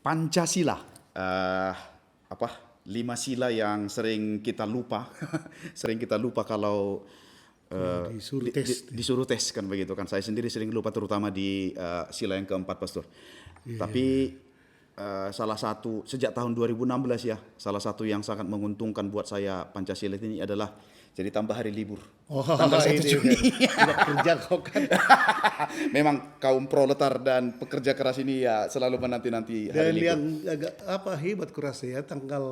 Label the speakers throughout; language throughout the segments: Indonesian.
Speaker 1: Pancasila, apa 5 sila yang sering kita lupa, sering kita lupa kalau
Speaker 2: Disuruh tes.
Speaker 1: disuruh tes kan begitu kan. Saya sendiri sering lupa terutama di sila yang keempat, Pastor. Tapi salah satu sejak tahun 2016 ya, salah satu yang sangat menguntungkan buat saya Pancasila ini adalah jadi tambah hari libur. Tanggal 1 Juni.
Speaker 2: Tidak kerja kau kan.
Speaker 1: Memang kaum proletar dan pekerja keras ini ya selalu menanti-nanti hari
Speaker 2: Dan
Speaker 1: libur.
Speaker 2: yang agak hebat kurasa ya, tanggal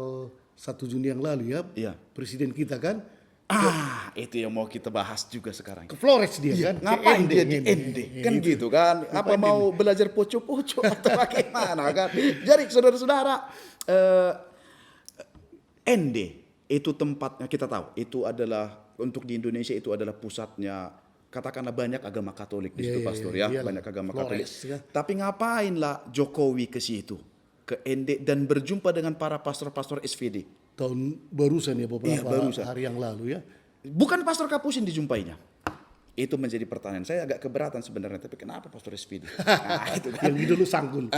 Speaker 2: 1 Juni yang lalu ya,
Speaker 1: Iya.
Speaker 2: Presiden kita kan
Speaker 1: Itu yang mau kita bahas juga sekarang.
Speaker 2: ke Flores dia kan.
Speaker 1: Ngapain
Speaker 2: ke
Speaker 1: dia di ND? Kan gitu kan. Apa mau belajar poco-poco atau bagaimana kan? Jadi saudara-saudara, ND itu tempatnya kita tahu. Itu adalah untuk di Indonesia itu adalah pusatnya katakanlah banyak agama Katolik di situ, Pastor ya.
Speaker 2: iyalah.
Speaker 1: Banyak agama
Speaker 2: Flores,
Speaker 1: Katolik.
Speaker 2: ya.
Speaker 1: Tapi ngapainlah Jokowi ke situ? Ke ND dan berjumpa dengan para pastor-pastor SVD.
Speaker 2: Tahun barusan ya beberapa
Speaker 1: barusan.
Speaker 2: hari yang lalu ya.
Speaker 1: Bukan Pastor Kapusin dijumpainya. Itu menjadi pertanyaan. Saya agak keberatan sebenarnya, tapi kenapa Pastor SPD? Nah, itu kan.
Speaker 2: Yang di dulu Sanggul.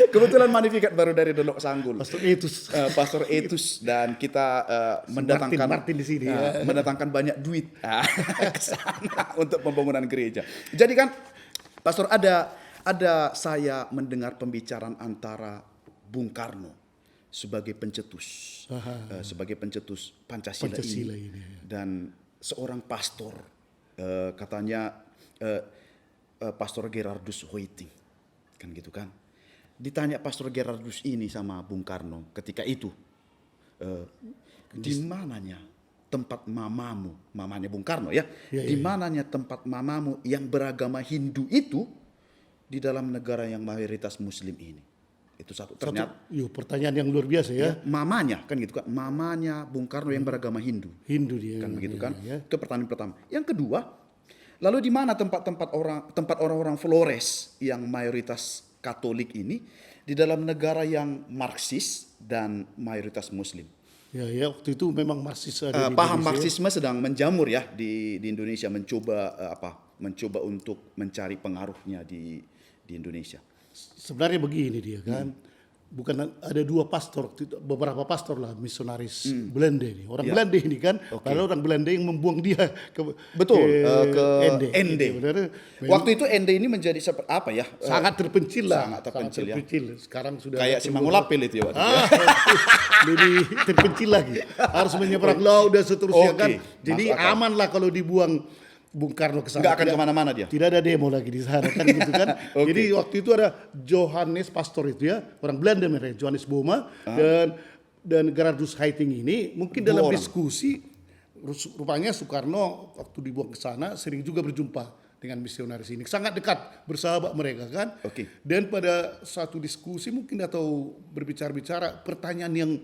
Speaker 1: Kebetulan Magnificat baru dari Dolok Sanggul.
Speaker 2: Pastor Etus.
Speaker 1: Pastor Etus dan kita mendatangkan
Speaker 2: Martin di sini ya.
Speaker 1: mendatangkan banyak duit ke sana untuk pembangunan gereja. Jadi kan Pastor ada saya mendengar pembicaraan antara Bung Karno sebagai pencetus Pancasila ini. Dan seorang pastor katanya Pastor Gerardus Hoiting kan gitu kan. Ditanya Pastor Gerardus ini sama Bung Karno ketika itu di mananya tempat mamanya Bung Karno ya, di mananya tempat mamamu yang beragama Hindu itu di dalam negara yang mayoritas Muslim ini. Itu satu. Ternyata
Speaker 2: pertanyaan yang luar biasa ya.
Speaker 1: mamanya kan gitu kan, mamanya Bung Karno yang beragama Hindu.
Speaker 2: Hindu dia.
Speaker 1: Kan begitu kan. Itu pertanyaan pertama. Yang kedua, lalu di mana tempat orang-orang Flores yang mayoritas Katolik ini di dalam negara yang Marxis dan mayoritas Muslim?
Speaker 2: Ya waktu itu memang Marxis ada di
Speaker 1: Paham
Speaker 2: Indonesia.
Speaker 1: Marxisme sedang menjamur ya di Indonesia, mencoba untuk mencari pengaruhnya di Indonesia.
Speaker 2: Sebenarnya begini dia kan, bukan ada beberapa pastor lah misionaris Belanda ini, orang Belanda ini kan, padahal orang Belanda yang membuang dia ke ND. Benar.
Speaker 1: Waktu itu ND ini menjadi apa ya?
Speaker 2: Sangat terpencil lah,
Speaker 1: sangat terpencil ya.
Speaker 2: Sekarang sudah
Speaker 1: Kayak si Mangulapil itu ya.
Speaker 2: lebih terpencil lagi, harus menyeberang laut dan seterusnya kan. Jadi
Speaker 1: masuk akal.
Speaker 2: aman lah kalau dibuang Bung Karno ke sana.
Speaker 1: Nggak akan kemana-mana dia.
Speaker 2: Tidak ada demo lagi di sana kan gitu kan. Jadi waktu itu ada Johannes pastor itu ya, orang Belanda mereka, Johannes Boma dan Gerardus Hoiting ini mungkin dalam diskusi rupanya Soekarno waktu dibuang ke sana sering juga berjumpa dengan misionaris ini. Sangat dekat, bersahabat mereka kan. Dan pada satu diskusi mungkin atau berbicara-bicara pertanyaan yang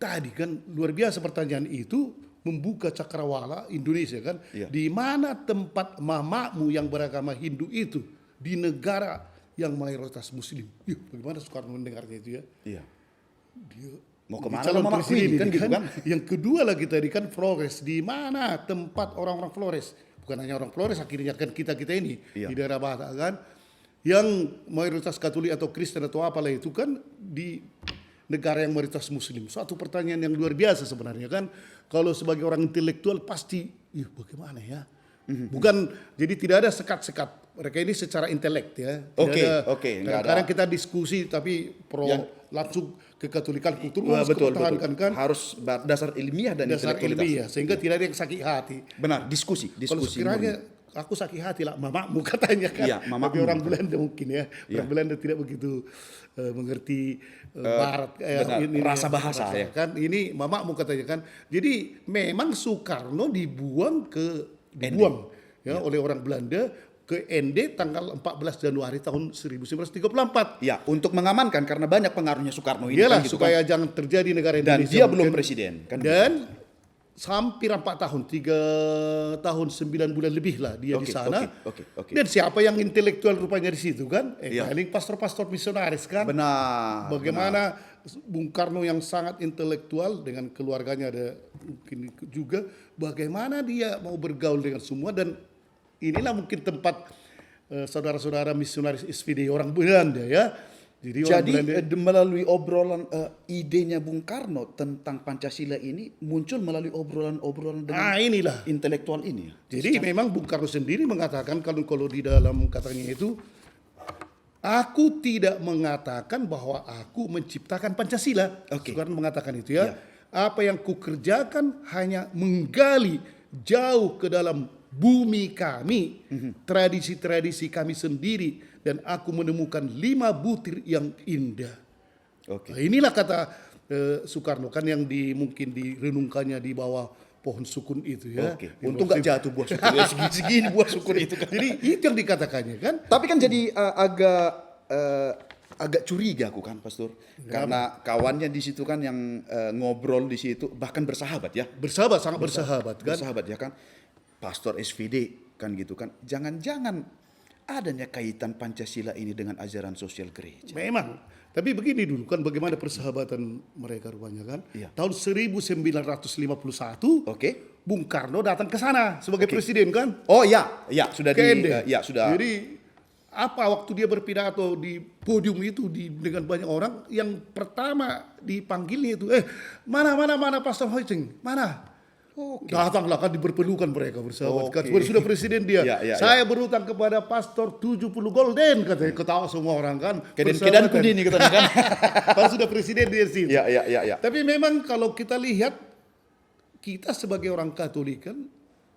Speaker 2: tadi kan luar biasa pertanyaan itu membuka cakrawala Indonesia kan, di mana tempat mamamu yang beragama Hindu itu di negara yang mayoritas Muslim. Bagaimana Soekarno mendengarnya itu ya?
Speaker 1: Iya.
Speaker 2: Dia
Speaker 1: Mau kemana
Speaker 2: calon
Speaker 1: mamaku ini
Speaker 2: presiden
Speaker 1: kan gitu kan?
Speaker 2: Yang kedua lagi tadi kan Flores, di mana tempat orang-orang Flores? Bukan hanya orang Flores, akhirnya kan kita ini di daerah Batak kan, yang mayoritas Katolik atau Kristen atau apalah itu kan di negara yang mayoritas Muslim. Suatu pertanyaan yang luar biasa sebenarnya kan. Kalau sebagai orang intelektual pasti, bagaimana ya? Bukan, jadi tidak ada sekat-sekat. Mereka ini secara intelek ya. Kadang-kadang kita diskusi tapi langsung kekatolikan kultur.
Speaker 1: Betul.
Speaker 2: Kan?
Speaker 1: Harus dasar ilmiah dan
Speaker 2: dasar
Speaker 1: intelektualitas.
Speaker 2: ilmiah sehingga tidak ada yang sakit hati.
Speaker 1: Benar, diskusi.
Speaker 2: Kalau sekiranya aku sakit hati lah mamamu katanya kan.
Speaker 1: Iya, mamamu.
Speaker 2: Tapi orang Belanda mungkin ya. Orang Belanda tidak begitu mengerti barat
Speaker 1: rasa bahasa ya.
Speaker 2: Kan ini mamamu katanya kan. Jadi memang Soekarno dibuang ya oleh orang Belanda ke ND tanggal 14 Januari tahun 1934.
Speaker 1: Ya, untuk mengamankan karena banyak pengaruhnya Soekarno ini.
Speaker 2: Iyalah,
Speaker 1: kan, gitu
Speaker 2: supaya
Speaker 1: kan?
Speaker 2: jangan terjadi negara
Speaker 1: Dan
Speaker 2: Indonesia.
Speaker 1: dia belum presiden. Kan
Speaker 2: dan hampir 4 tahun, 3 tahun 9 bulan lebih lah dia di sana. Dan siapa yang intelektual rupanya di situ kan? Paling pastor-pastor misionaris kan.
Speaker 1: Benar.
Speaker 2: Bagaimana Bung Karno yang sangat intelektual dengan keluarganya ada mungkin juga, bagaimana dia mau bergaul dengan semua, dan inilah mungkin tempat saudara-saudara misionaris SPD orang Belanda ya, orang
Speaker 1: Jadi
Speaker 2: Belanda,
Speaker 1: melalui obrolan idenya Bung Karno tentang Pancasila ini muncul melalui obrolan-obrolan dengan
Speaker 2: inilah.
Speaker 1: intelektual ini.
Speaker 2: Jadi memang Bung Karno sendiri mengatakan kalau di dalam katanya itu, aku tidak mengatakan bahwa aku menciptakan Pancasila.
Speaker 1: Oke.
Speaker 2: Soekarno mengatakan itu ya.
Speaker 1: Ya.
Speaker 2: Apa yang kukerjakan hanya menggali jauh ke dalam bumi kami, tradisi-tradisi kami sendiri, dan aku menemukan 5 butir yang indah.
Speaker 1: Oke.
Speaker 2: Nah, inilah kata Soekarno kan yang mungkin direnungkannya di bawah pohon sukun itu ya.
Speaker 1: Oke. Untung nggak jatuh buah sukun. Ya, segini buah sukun itu kan.
Speaker 2: Jadi itu yang dikatakannya kan.
Speaker 1: Tapi kan jadi agak curiga aku kan, Pastor. Karena kawannya di situ kan yang ngobrol di situ bahkan bersahabat ya.
Speaker 2: Bersahabat, sangat bersahabat kan.
Speaker 1: Bersahabat ya kan. Pastor SVD kan gitu kan. Jangan-jangan adanya kaitan Pancasila ini dengan ajaran sosial gereja.
Speaker 2: Memang. Tapi begini dulu kan bagaimana persahabatan mereka rupanya kan.
Speaker 1: Iya.
Speaker 2: Tahun 1951
Speaker 1: Oke.
Speaker 2: Bung Karno datang ke sana sebagai presiden kan.
Speaker 1: Oh ya, sudah
Speaker 2: Ke Ende.
Speaker 1: ya sudah.
Speaker 2: Jadi apa waktu dia berpidato di podium itu dengan banyak orang, yang pertama dipanggilnya itu mana Pastor Hoiting, mana? Datanglah kan diperpelukan mereka bersahabat kan. Sudah presiden dia. Saya berutang kepada Pastor 70 golden katanya, ketawa semua orang kan.
Speaker 1: Kedan kudini katanya kan.
Speaker 2: Pas sudah presiden dia sih.
Speaker 1: Ya.
Speaker 2: Tapi memang kalau kita lihat, kita sebagai orang Katolik kan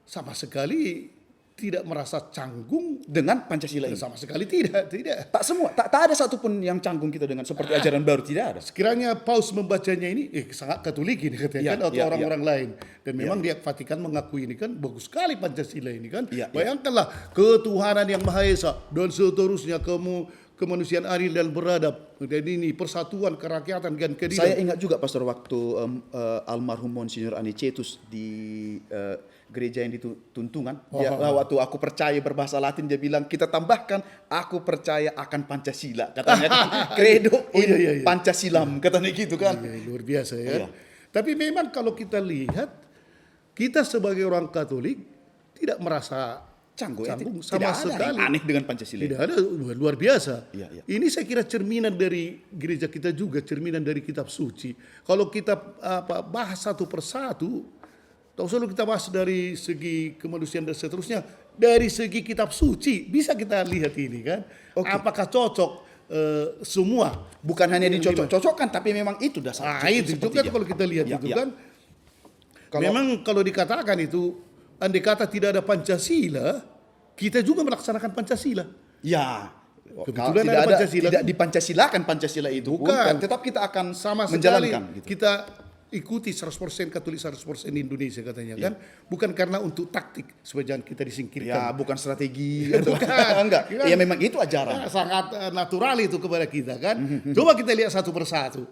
Speaker 2: sama sekali tidak merasa canggung
Speaker 1: Dengan Pancasila ini.
Speaker 2: sama sekali tidak.
Speaker 1: Tak semua, tak ada satupun yang canggung kita dengan seperti ajaran baru, tidak ada.
Speaker 2: Sekiranya Paus membacanya ini, sangat Katolik ini katanya kan, atau orang-orang lain. Dan memang dia Vatikan mengakui ini kan, bagus sekali Pancasila ini kan. Bayangkanlah ketuhanan yang Maha Esa dan seterusnya, kemanusiaan adil dan beradab. Dan ini persatuan, kerakyatan dan keadilan.
Speaker 1: Saya ingat juga Pastor waktu almarhum Monsignor Anicetus di gereja yang di Tuntungan. Waktu aku percaya berbahasa Latin, dia bilang kita tambahkan aku percaya akan Pancasila. Katanya kan credo in Pancasilam, katanya gitu kan.
Speaker 2: Luar biasa ya. Tapi memang kalau kita lihat, kita sebagai orang Katolik tidak merasa canggung sama sekali.
Speaker 1: Aneh dengan Pancasila.
Speaker 2: Tidak ada, luar biasa.
Speaker 1: Iya.
Speaker 2: Ini saya kira cerminan dari gereja kita juga, cerminan dari kitab suci. Kalau kita bahas satu persatu, tak usah kita bahas dari segi kemanusiaan dan seterusnya, dari segi kitab suci bisa kita lihat ini kan. Apakah cocok semua?
Speaker 1: Bukan hanya dicocok-cocokkan, tapi memang itu dasar.
Speaker 2: Itu kan kalau kita lihat itu kan. Memang kalau dikatakan itu, andai kata tidak ada Pancasila, kita juga melaksanakan Pancasila.
Speaker 1: Ya.
Speaker 2: Kebetulan ada Pancasila.
Speaker 1: Tidak dipancasilakan Pancasila itu.
Speaker 2: Bukan.
Speaker 1: Tetap kita akan
Speaker 2: sama
Speaker 1: menjalankan.
Speaker 2: Sekali kita ikuti 100% Katolik, 100% Indonesia katanya kan. Bukan karena untuk taktik supaya jangan kita disingkirkan.
Speaker 1: Ya, bukan strategi.
Speaker 2: Bukan.
Speaker 1: Enggak. Ya memang itu ajaran.
Speaker 2: Sangat natural itu kepada kita kan. Coba kita lihat satu persatu.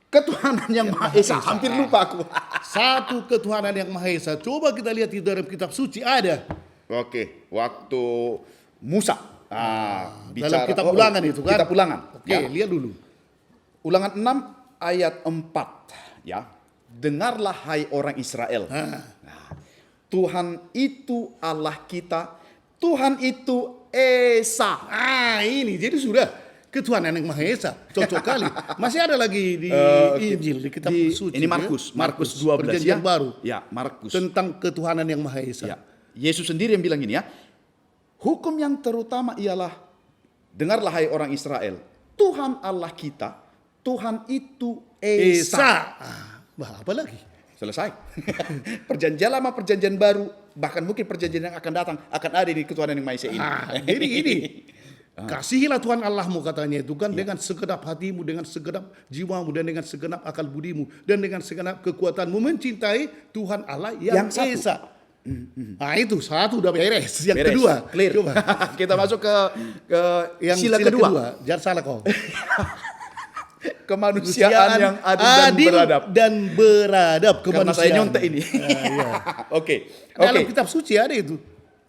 Speaker 1: Ketuhanan yang Maha Esa. Hampir lupa aku.
Speaker 2: Satu ketuhanan yang Maha Esa. Coba kita lihat di dalam kitab suci ada.
Speaker 1: Oke, waktu Musa.
Speaker 2: Dalam kitab Ulangan itu kan.
Speaker 1: Kitab Ulangan.
Speaker 2: Oke, lihat dulu.
Speaker 1: Ulangan 6 ayat 4. Ya. Dengarlah hai orang Israel. Tuhan itu Allah kita. Tuhan itu Esa.
Speaker 2: Ini jadi sudah ketuhanan yang Maha Esa. Cocok kali. Masih ada lagi di Injil, di kitab suci.
Speaker 1: Ini Markus 12
Speaker 2: perjanjian baru.
Speaker 1: Ya, Markus.
Speaker 2: Tentang ketuhanan yang Maha Esa.
Speaker 1: Ya. Yesus sendiri yang bilang ini ya. Hukum yang terutama ialah, dengarlah hai orang Israel. Tuhan Allah kita, Tuhan itu Esa.
Speaker 2: Apa lagi?
Speaker 1: Selesai. Perjanjian lama, perjanjian baru, bahkan mungkin perjanjian yang akan datang, akan ada di ketuhanan yang Maha Esa ini.
Speaker 2: Jadi ini. Kasihilah Tuhan Allahmu katanya itu kan, dengan segenap hatimu, dengan segenap jiwamu, dan dengan segenap akal budimu, dan dengan segenap kekuatanmu mencintai Tuhan Allah yang Esa. Itu satu udah beres. Yang kedua,
Speaker 1: clear.
Speaker 2: Coba.
Speaker 1: Kita masuk ke yang
Speaker 2: sila kedua. Jangan salah kau.
Speaker 1: Kemanusiaan yang adil
Speaker 2: dan beradab.
Speaker 1: Karena saya nyontek ini. Oke.
Speaker 2: Dalam kitab suci ada itu.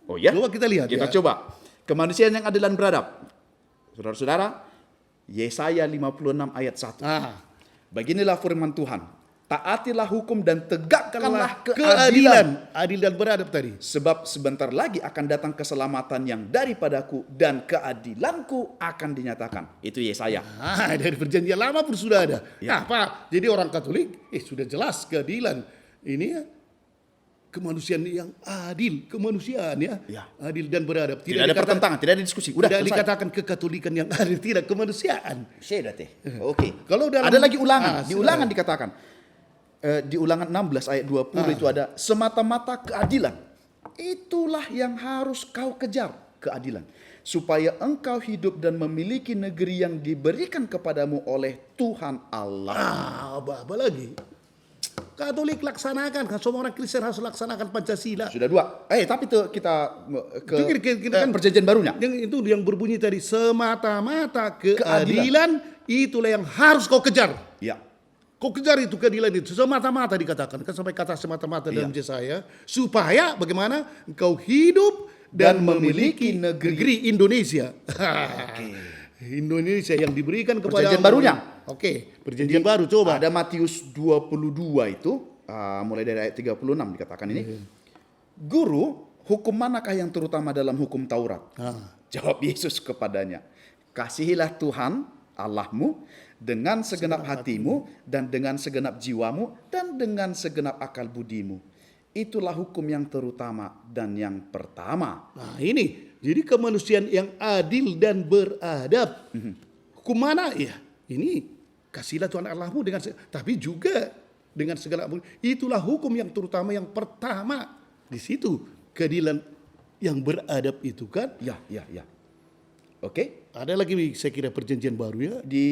Speaker 1: Oh ya.
Speaker 2: Coba kita lihat.
Speaker 1: Kita coba. Kemanusiaan yang adil dan beradab. Saudara-saudara, Yesaya 56 ayat 1. Beginilah firman Tuhan. taatilah hukum dan tegakkanlah keadilan.
Speaker 2: keadilan, adil dan beradab tadi.
Speaker 1: Sebab sebentar lagi akan datang keselamatan yang daripadaku dan keadilanku akan dinyatakan. Itu Yesaya.
Speaker 2: Dari perjanjian lama pun sudah ada.
Speaker 1: Ya.
Speaker 2: Nah, Pak, jadi orang Katolik sudah jelas keadilan. Ini ya kemanusiaan yang adil, kemanusiaan ya,
Speaker 1: Ya.
Speaker 2: adil dan beradab.
Speaker 1: Tidak ada pertentangan, tidak ada diskusi. Udah
Speaker 2: Tidak
Speaker 1: selesai.
Speaker 2: dikatakan kekatolikan yang adil, tidak kemanusiaan.
Speaker 1: Sudah teh. Oke.
Speaker 2: Kalau dalam-
Speaker 1: ada lagi ulangan. Di
Speaker 2: sudah.
Speaker 1: ulangan dikatakan. Di ulangan 16 ayat 20 itu ada semata-mata keadilan. Itulah yang harus kau kejar, keadilan. Supaya engkau hidup dan memiliki negeri yang diberikan kepadamu oleh Tuhan Allah.
Speaker 2: Apa lagi? Katolik laksanakan, kan semua orang Kristen harus laksanakan Pancasila.
Speaker 1: Sudah dua. Tapi itu kita ke
Speaker 2: Itu kan
Speaker 1: perjanjian barunya.
Speaker 2: Yang itu yang berbunyi tadi semata-mata keadilan itulah yang harus kau kejar.
Speaker 1: Ya.
Speaker 2: Kau kejar itu keadilan itu semata-mata dikatakan kan sampai kata semata-mata dalam Yesaya supaya bagaimana engkau hidup dan memiliki negeri Indonesia. Indonesia yang diberikan kepada
Speaker 1: Perjanjian barunya.
Speaker 2: Oke, perjanjian baru coba.
Speaker 1: Ada Matius 22 itu mulai dari ayat 36 dikatakan ini. Guru, hukum manakah yang terutama dalam hukum Taurat? Jawab Yesus kepadanya, kasihilah Tuhan Allahmu dengan segenap hatimu dan dengan segenap jiwamu dan dengan segenap akal budimu. Itulah hukum yang terutama dan yang pertama.
Speaker 2: Nah ini, jadi kemanusiaan yang adil dan beradab. Hukum mana ya? Ini kasihlah Tuhan Allahmu dengan tapi juga dengan segala itulah hukum yang terutama yang pertama. Di situ keadilan yang beradab itu kan.
Speaker 1: Ya. Oke.
Speaker 2: Ada lagi saya kira perjanjian baru ya.
Speaker 1: Di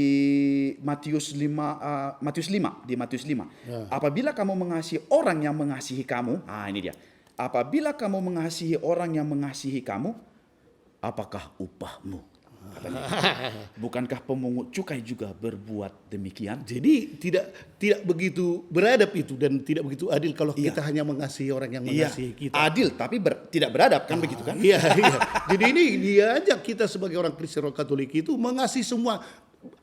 Speaker 1: Matius 5, apabila kamu mengasihi orang yang mengasihi kamu, ini dia. Apabila kamu mengasihi orang yang mengasihi kamu, apakah upahmu? Katanya. Bukankah pemungut cukai juga berbuat demikian?
Speaker 2: Jadi tidak begitu beradab itu dan tidak begitu adil kalau kita hanya mengasihi orang yang mengasihi kita.
Speaker 1: Adil tapi tidak beradab kan begitu kan?
Speaker 2: Iya. Jadi ini diajak kita sebagai orang Kristen orang Katolik itu mengasihi semua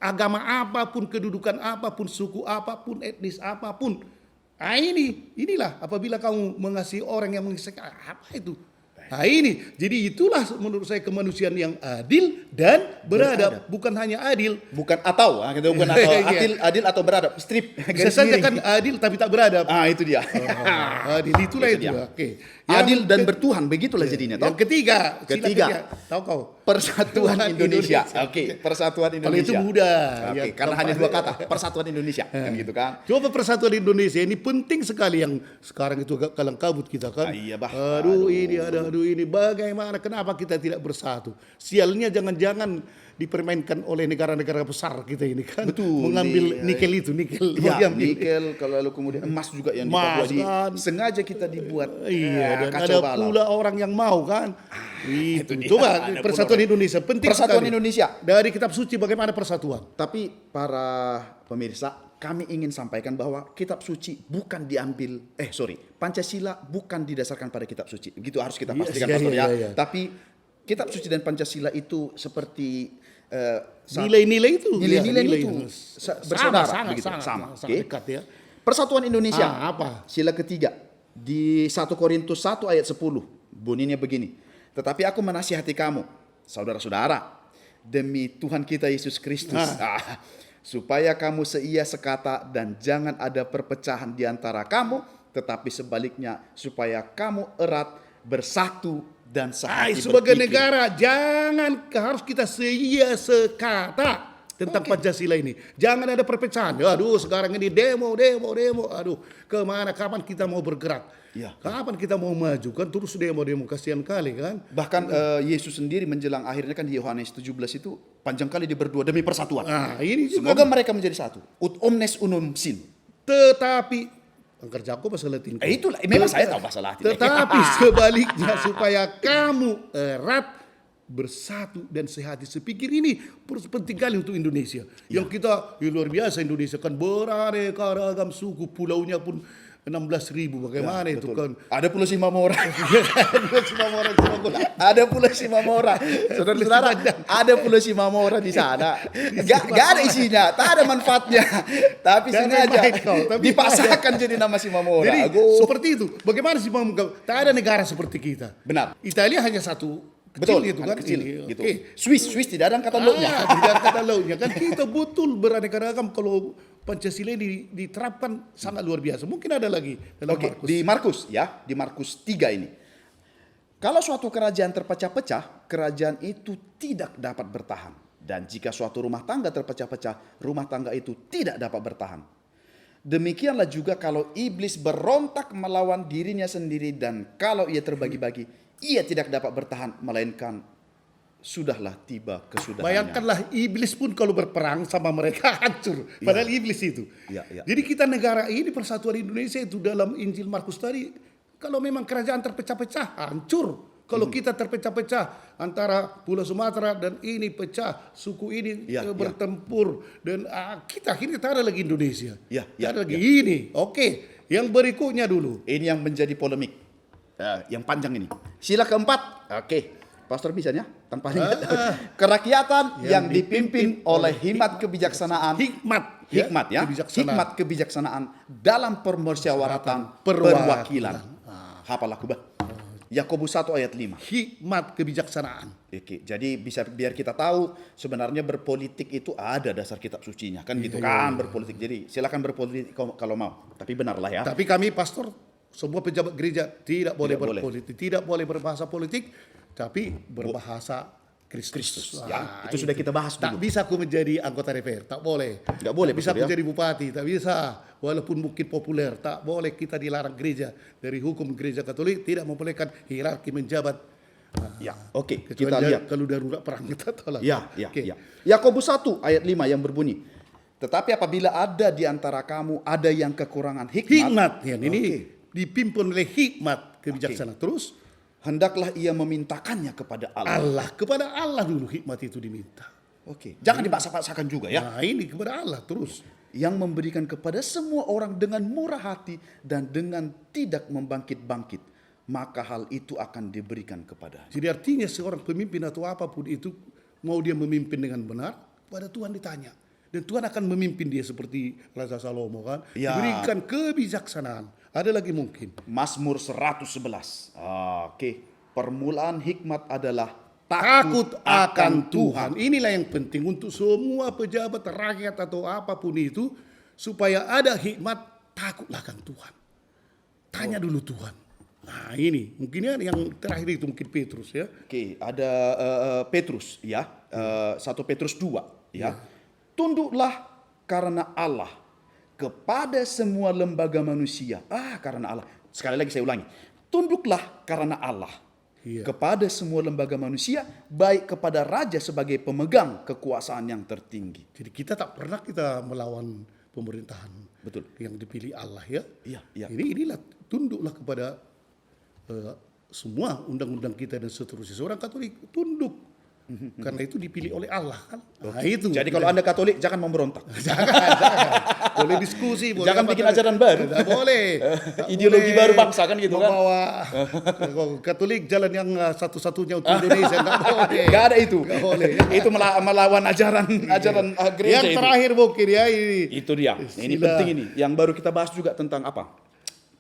Speaker 2: agama apapun, kedudukan apapun, suku apapun, etnis apapun. Inilah apabila kamu mengasihi orang yang mengasihi apa itu? Nah ini, jadi itulah menurut saya kemanusiaan yang adil dan beradab. Bukan hanya adil.
Speaker 1: Bukan atau, bukan atau adil atau beradab. Strip.
Speaker 2: Bisa saja kan adil tapi tak beradab.
Speaker 1: Itu dia.
Speaker 2: Adil itulah itu. Oke.
Speaker 1: Adil dan bertuhan, begitulah jadinya.
Speaker 2: Yang ketiga. Tahu kau?
Speaker 1: Persatuan Indonesia. Oke, Persatuan Indonesia.
Speaker 2: Kalau itu mudah.
Speaker 1: Oke, karena hanya dua kata, Persatuan Indonesia, kan gitu kan.
Speaker 2: Coba Persatuan Indonesia ini penting sekali yang sekarang itu kalang kabut kita kan.
Speaker 1: Iya, Bah.
Speaker 2: Aduh ini bagaimana kenapa kita tidak bersatu? Sialnya jangan-jangan dipermainkan oleh negara-negara besar kita ini kan.
Speaker 1: Betul.
Speaker 2: Mengambil nikel itu, nikel.
Speaker 1: Ya, nikel, kalau lalu kemudian emas juga yang
Speaker 2: Emas,
Speaker 1: di Papua
Speaker 2: kan.
Speaker 1: sengaja kita dibuat.
Speaker 2: Iya, dan
Speaker 1: kacau
Speaker 2: ada
Speaker 1: balau.
Speaker 2: pula orang yang mau kan. Itu.
Speaker 1: dia.
Speaker 2: Coba
Speaker 1: Ada
Speaker 2: Persatuan
Speaker 1: pula.
Speaker 2: Indonesia penting
Speaker 1: Persatuan
Speaker 2: sekali.
Speaker 1: Indonesia.
Speaker 2: Dari kitab suci bagaimana persatuan?
Speaker 1: Tapi para pemirsa, kami ingin sampaikan bahwa kitab suci bukan diambil, Pancasila bukan didasarkan pada kitab suci. Gitu harus kita pastikan, Pastor ya.
Speaker 2: Iya.
Speaker 1: Tapi kitab suci dan Pancasila itu seperti
Speaker 2: Nilai-nilai itu.
Speaker 1: nilai-nilai
Speaker 2: Ya,
Speaker 1: itu bersaudara,
Speaker 2: sangat,
Speaker 1: begitu,
Speaker 2: sangat,
Speaker 1: sama.
Speaker 2: sangat
Speaker 1: Oke.
Speaker 2: dekat ya.
Speaker 1: Persatuan Indonesia.
Speaker 2: Apa?
Speaker 1: Sila ketiga di 1 Korintus 1 ayat 10. Bunyinya begini. Tetapi aku menasihati kamu, saudara-saudara, demi Tuhan kita Yesus Kristus, supaya kamu seia sekata dan jangan ada perpecahan di antara kamu, tetapi sebaliknya supaya kamu erat, bersatu dan sehati
Speaker 2: Sebagai
Speaker 1: berpikir.
Speaker 2: negara jangan harus kita seia sekata tentang Pancasila ini. Jangan ada perpecahan. Aduh, sekarang ini demo. Aduh, kemana? Kapan kita mau bergerak?
Speaker 1: Ya.
Speaker 2: Kapan kita mau maju? Kan terus demo kasihan kali kan?
Speaker 1: Bahkan Yesus sendiri menjelang akhirnya kan di Yohanes 17 itu panjang kali dia berdua demi persatuan.
Speaker 2: Ini juga.
Speaker 1: Semoga mereka menjadi satu. Ut omnes unum sin.
Speaker 2: Tetapi kerjaku bahasa Latin.
Speaker 1: Itulah, memang saya tahu bahasa Latin.
Speaker 2: Tetapi sebaliknya supaya kamu erat, bersatu dan sehati sepikir ini penting kali untuk Indonesia. Yang kita luar biasa Indonesia kan beraneka ragam suku, pulaunya pun 16.000. Bagaimana itu
Speaker 1: betul.
Speaker 2: kan?
Speaker 1: Ada pula si Mamora.
Speaker 2: Semua orang
Speaker 1: Ada pula si Mamora. Saudara-saudara, ada pula si Mamora di sana. Gak ada isinya, tak ada manfaatnya. Tapi
Speaker 2: Jangan
Speaker 1: sengaja
Speaker 2: main kau, tapi
Speaker 1: dipasangkan jadi nama si Mamora.
Speaker 2: Jadi
Speaker 1: Ago.
Speaker 2: seperti itu. Bagaimana sih tak ada negara seperti kita.
Speaker 1: Benar.
Speaker 2: Italia hanya satu
Speaker 1: Betul,
Speaker 2: kecil gitu kan.
Speaker 1: kecil,
Speaker 2: Ini,
Speaker 1: gitu.
Speaker 2: oke.
Speaker 1: Swiss tidak ada angkatan lautnya.
Speaker 2: Tidak ada lautnya kan kita betul beraneka ragam kalau Pancasila diterapkan sangat luar biasa. Mungkin ada lagi dalam
Speaker 1: Oke,
Speaker 2: Markus.
Speaker 1: di Markus ya, di Markus 3 ini. Kalau suatu kerajaan terpecah-pecah, kerajaan itu tidak dapat bertahan. Dan jika suatu rumah tangga terpecah-pecah, rumah tangga itu tidak dapat bertahan. Demikianlah juga kalau iblis berontak melawan dirinya sendiri dan kalau ia terbagi-bagi, ia tidak dapat bertahan, melainkan sudahlah tiba kesudahannya.
Speaker 2: Bayangkanlah iblis pun kalau berperang sama mereka hancur. Padahal iblis itu.
Speaker 1: Ya, ya.
Speaker 2: Jadi kita negara ini persatuan Indonesia itu dalam Injil Markus tadi. Kalau memang kerajaan terpecah-pecah hancur. Kalau kita terpecah-pecah antara Pulau Sumatera dan ini pecah. Suku ini
Speaker 1: Ya, ya.
Speaker 2: bertempur. Dan kita akhirnya tak ada lagi Indonesia.
Speaker 1: Ya,
Speaker 2: Tak
Speaker 1: ya,
Speaker 2: ada lagi
Speaker 1: ya.
Speaker 2: ini. Oke. Yang berikutnya dulu.
Speaker 1: Ini yang menjadi polemik. Yang panjang ini. Sila keempat. Oke. Pastor bisa ya? Tanpa kerakyatan yang dipimpin oleh hikmat kebijaksanaan.
Speaker 2: Hikmat.
Speaker 1: Hikmat ya.
Speaker 2: Kebijaksanaan.
Speaker 1: Hikmat kebijaksanaan dalam permusyawaratan perwakilan. Hafal aku bah. Yakobus 1 ayat 5.
Speaker 2: Hikmat kebijaksanaan.
Speaker 1: Oke, jadi bisa biar kita tahu sebenarnya berpolitik itu ada dasar kitab sucinya kan gitu kan berpolitik. Jadi silakan berpolitik kalau mau. Tapi benarlah ya.
Speaker 2: Tapi kami pastor, semua pejabat gereja tidak boleh
Speaker 1: Tidak boleh.
Speaker 2: berpolitik, tidak boleh berbahasa politik, tapi berbahasa Kristus.
Speaker 1: Ya, itu sudah kita bahas
Speaker 2: Tak
Speaker 1: dulu.
Speaker 2: bisa aku menjadi anggota DPR, tak boleh.
Speaker 1: Nggak boleh,
Speaker 2: Tak bisa
Speaker 1: betul
Speaker 2: aku
Speaker 1: ya.
Speaker 2: jadi bupati, tak bisa. Walaupun mungkin populer, tak boleh kita dilarang gereja. Dari hukum gereja Katolik tidak membolehkan hierarki menjabat.
Speaker 1: Ya, oke,
Speaker 2: Kecuali
Speaker 1: kita lihat.
Speaker 2: kalau darurat perang kita tolak.
Speaker 1: Ya, ya,
Speaker 2: Oke.
Speaker 1: ya. Yakobus 1 ayat 5 yang berbunyi. Tetapi apabila ada di antara kamu ada yang kekurangan
Speaker 2: Hikmat, ya, ini
Speaker 1: Oke.
Speaker 2: dipimpin oleh hikmat kebijaksanaan. Terus
Speaker 1: hendaklah ia memintakannya kepada Allah.
Speaker 2: kepada Allah dulu hikmat itu diminta.
Speaker 1: Oke, jangan dipaksa-paksakan juga ya.
Speaker 2: Nah ini kepada Allah terus.
Speaker 1: Yang memberikan kepada semua orang dengan murah hati dan dengan tidak membangkit-bangkit, maka hal itu akan diberikan kepada.
Speaker 2: Jadi artinya seorang pemimpin atau apapun itu mau dia memimpin dengan benar, pada Tuhan ditanya. Dan Tuhan akan memimpin dia seperti Raja Salomo kan.
Speaker 1: Ya.
Speaker 2: Diberikan kebijaksanaan. Ada lagi mungkin.
Speaker 1: Mazmur 111. Oke, permulaan hikmat adalah
Speaker 2: Takut akan Tuhan. Inilah yang penting untuk semua pejabat rakyat atau apapun itu. Supaya ada hikmat, takutlah akan Tuhan. Tanya dulu Tuhan. Nah ini mungkin yang terakhir itu mungkin Petrus ya.
Speaker 1: Oke, ada Petrus ya. 1 Petrus 2 ya. Tunduklah karena Allah kepada semua lembaga manusia. Karena Allah. Sekali lagi saya ulangi. Tunduklah karena Allah.
Speaker 2: Iya.
Speaker 1: Kepada semua lembaga manusia, baik kepada raja sebagai pemegang kekuasaan yang tertinggi.
Speaker 2: Jadi kita tak pernah kita melawan pemerintahan.
Speaker 1: Betul.
Speaker 2: Yang dipilih Allah ya.
Speaker 1: Iya, iya.
Speaker 2: Inilah tunduklah kepada semua undang-undang kita dan seterusnya. Seorang Katolik tunduk. Karena itu dipilih oleh Allah kan. Nah, itu.
Speaker 1: Jadi kalau Anda Katolik jangan memberontak.
Speaker 2: jangan. Boleh diskusi, boleh
Speaker 1: Jangan
Speaker 2: apa,
Speaker 1: bikin ajaran baru.
Speaker 2: Tidak boleh. Tak
Speaker 1: Ideologi
Speaker 2: boleh
Speaker 1: baru bangsa kan gitu kan.
Speaker 2: membawa Katolik jalan yang satu-satunya untuk Indonesia enggak boleh.
Speaker 1: Gak ada itu.
Speaker 2: Nggak boleh.
Speaker 1: Itu melawan ajaran gereja
Speaker 2: Yang
Speaker 1: itu.
Speaker 2: terakhir mungkin ya ini.
Speaker 1: Itu dia. Ini
Speaker 2: Sila.
Speaker 1: penting ini. Yang baru kita bahas juga tentang apa?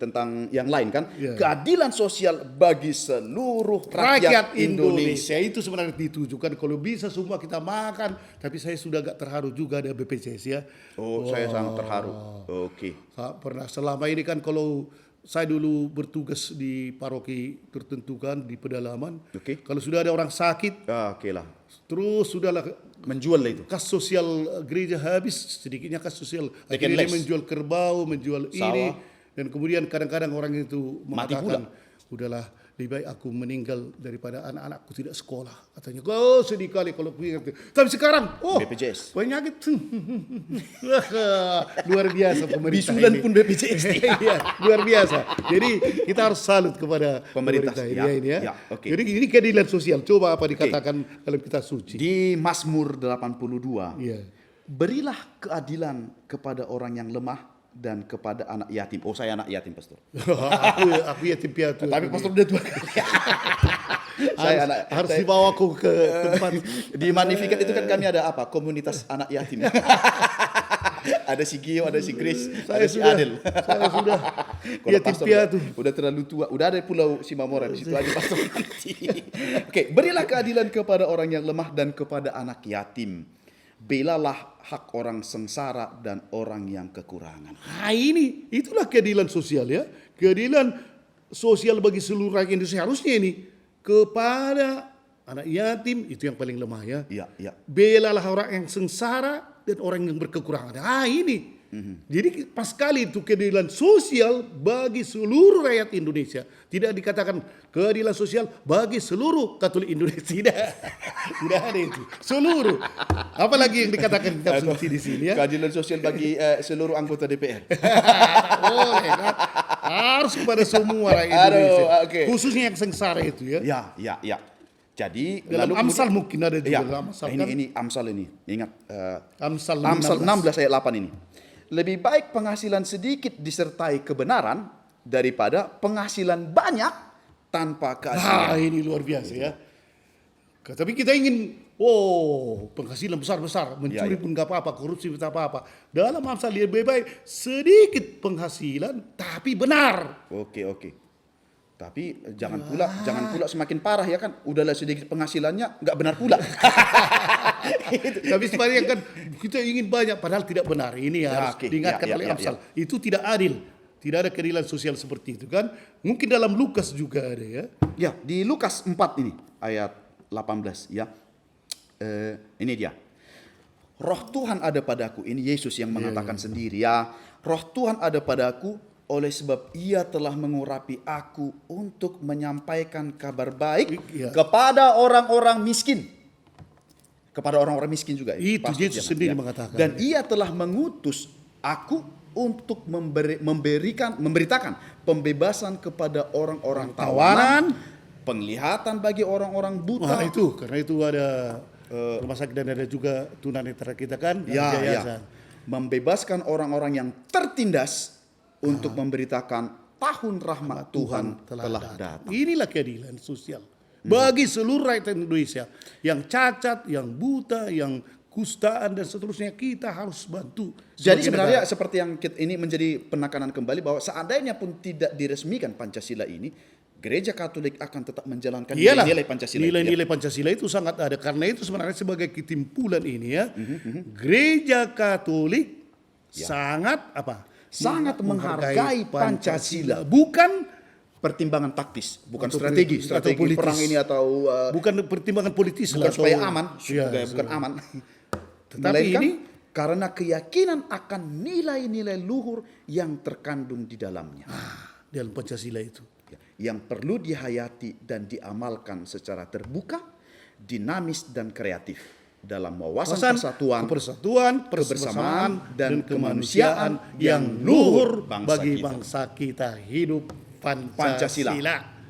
Speaker 1: Tentang yang lain kan?
Speaker 2: Ya.
Speaker 1: Keadilan sosial bagi seluruh
Speaker 2: Rakyat Indonesia itu sebenarnya ditujukan kalau bisa semua kita makan, tapi saya sudah agak terharu juga ada BPJS ya.
Speaker 1: Oh, saya sangat terharu. Oke.
Speaker 2: Pernah selama ini kan kalau saya dulu bertugas di paroki tertentu kan di pedalaman.
Speaker 1: Oke.
Speaker 2: Kalau sudah ada orang sakit,
Speaker 1: Oke lah.
Speaker 2: terus sudahlah
Speaker 1: Menjual lah itu.
Speaker 2: kas sosial gereja habis, sedikitnya kas sosial.
Speaker 1: Take and
Speaker 2: Akhirnya dia
Speaker 1: less.
Speaker 2: menjual kerbau, menjual ini.
Speaker 1: Sawah.
Speaker 2: Dan kemudian kadang-kadang orang itu
Speaker 1: Mati
Speaker 2: mengatakan, udahlah lebih baik aku meninggal daripada anak-anakku tidak sekolah. Katanya, sedih kali kalau aku ingat. Tapi sekarang,
Speaker 1: BPJS.
Speaker 2: penyakit. Luar biasa pemerintah
Speaker 1: Bisulan
Speaker 2: ini.
Speaker 1: pun BPJS.
Speaker 2: Iya, luar biasa. Jadi kita harus salut kepada
Speaker 1: Pemerintah,
Speaker 2: ini
Speaker 1: ya.
Speaker 2: ya.
Speaker 1: Ya, oke.
Speaker 2: Jadi ini keadilan sosial. Coba apa dikatakan dalam kitab suci.
Speaker 1: Di Mazmur 82.
Speaker 2: Iya.
Speaker 1: Berilah keadilan kepada orang yang lemah dan kepada anak yatim. Oh, saya anak yatim, Pastor.
Speaker 2: aku yatim piatu.
Speaker 1: Tapi Pastor udah tua.
Speaker 2: Harus dibawa aku ke tempat.
Speaker 1: Di Magnificat itu kan kami ada apa? Komunitas anak yatim. Ada si Gio, ada si Grace, ada si Adel.
Speaker 2: Saya sudah
Speaker 1: Kalau
Speaker 2: yatim
Speaker 1: Pastor
Speaker 2: piatu.
Speaker 1: udah terlalu tua, udah ada Pulau Simamora di situ aja Pastor nanti. Oke, berilah keadilan kepada orang yang lemah dan kepada anak yatim. Belalah hak orang sengsara dan orang yang kekurangan.
Speaker 2: Nah itulah keadilan sosial ya. Keadilan sosial bagi seluruh rakyat Indonesia harusnya ini kepada anak yatim, itu yang paling lemah ya.
Speaker 1: Iya, iya.
Speaker 2: Belalah orang yang sengsara dan orang yang berkekurangan. Ini. Jadi pas sekali itu keadilan sosial bagi seluruh rakyat Indonesia. Tidak dikatakan keadilan sosial bagi seluruh Katolik Indonesia. Tidak ada itu. Seluruh. Apalagi yang dikatakan di sini ya.
Speaker 1: Keadilan sosial bagi seluruh anggota DPR.
Speaker 2: Boleh kan? Harus kepada semua rakyat Indonesia.
Speaker 1: Okay.
Speaker 2: Khususnya yang sengsara itu ya.
Speaker 1: Ya. Jadi
Speaker 2: Dalam Amsal mungkin ada juga dalam Amsal kan?
Speaker 1: Ini Amsal ini. Ingat
Speaker 2: Amsal
Speaker 1: 16 ayat 8 ini. Lebih baik penghasilan sedikit disertai kebenaran daripada penghasilan banyak tanpa keadilan.
Speaker 2: Ini luar biasa ya. Tapi kita ingin penghasilan besar-besar, mencuri pun nggak apa-apa, korupsi pun apa-apa. Dalam Amsal lebih baik sedikit penghasilan tapi benar.
Speaker 1: Oke. Tapi jangan pula semakin parah ya kan. Udahlah sedikit penghasilannya nggak benar pula.
Speaker 2: Tapi sebenarnya kan kita ingin banyak padahal tidak benar. Ini harus diingatkan oleh Amsal. Itu tidak adil. Tidak ada keadilan sosial seperti itu kan. Mungkin dalam Lukas juga ada ya.
Speaker 1: Ya, di Lukas 4 ini ayat 18 ya. Ini dia. Roh Tuhan ada padaku. Ini Yesus yang mengatakan sendiri ya. Roh Tuhan ada padaku oleh sebab ia telah mengurapi aku untuk menyampaikan kabar baik kepada orang-orang miskin. Kepada orang-orang miskin juga.
Speaker 2: Itu Yesus sendiri mengatakan.
Speaker 1: Dan ia telah mengutus aku untuk memberitakan pembebasan kepada orang-orang tawanan, penglihatan bagi orang-orang buta.
Speaker 2: Nah itu, karena itu ada rumah sakit dan ada juga tunanetra kita kan.
Speaker 1: Ya. Membebaskan orang-orang yang tertindas untuk memberitakan tahun rahmat Tuhan telah datang.
Speaker 2: Inilah keadilan sosial bagi seluruh rakyat Indonesia yang cacat, yang buta, yang kustaan dan seterusnya, kita harus bantu.
Speaker 1: Jadi sebenarnya seperti yang ini menjadi penekanan kembali bahwa seandainya pun tidak diresmikan Pancasila ini, Gereja Katolik akan tetap menjalankan nilai-nilai Pancasila.
Speaker 2: Nilai-nilai Pancasila itu sangat ada. Karena itu sebenarnya sebagai kesimpulan ini ya, Gereja Katolik sangat
Speaker 1: sangat menghargai Pancasila.
Speaker 2: Bukan
Speaker 1: pertimbangan taktis, bukan strategi perang ini atau
Speaker 2: bukan pertimbangan politis,
Speaker 1: bukan supaya aman, bukan aman. Tetapi ini karena keyakinan akan nilai-nilai luhur yang terkandung di dalamnya.
Speaker 2: Dalam Pancasila itu.
Speaker 1: Yang perlu dihayati dan diamalkan secara terbuka, dinamis dan kreatif. Dalam wawasan persatuan, kebersamaan, dan kemanusiaan yang luhur
Speaker 2: bagi bangsa kita. Hidup Pancasila.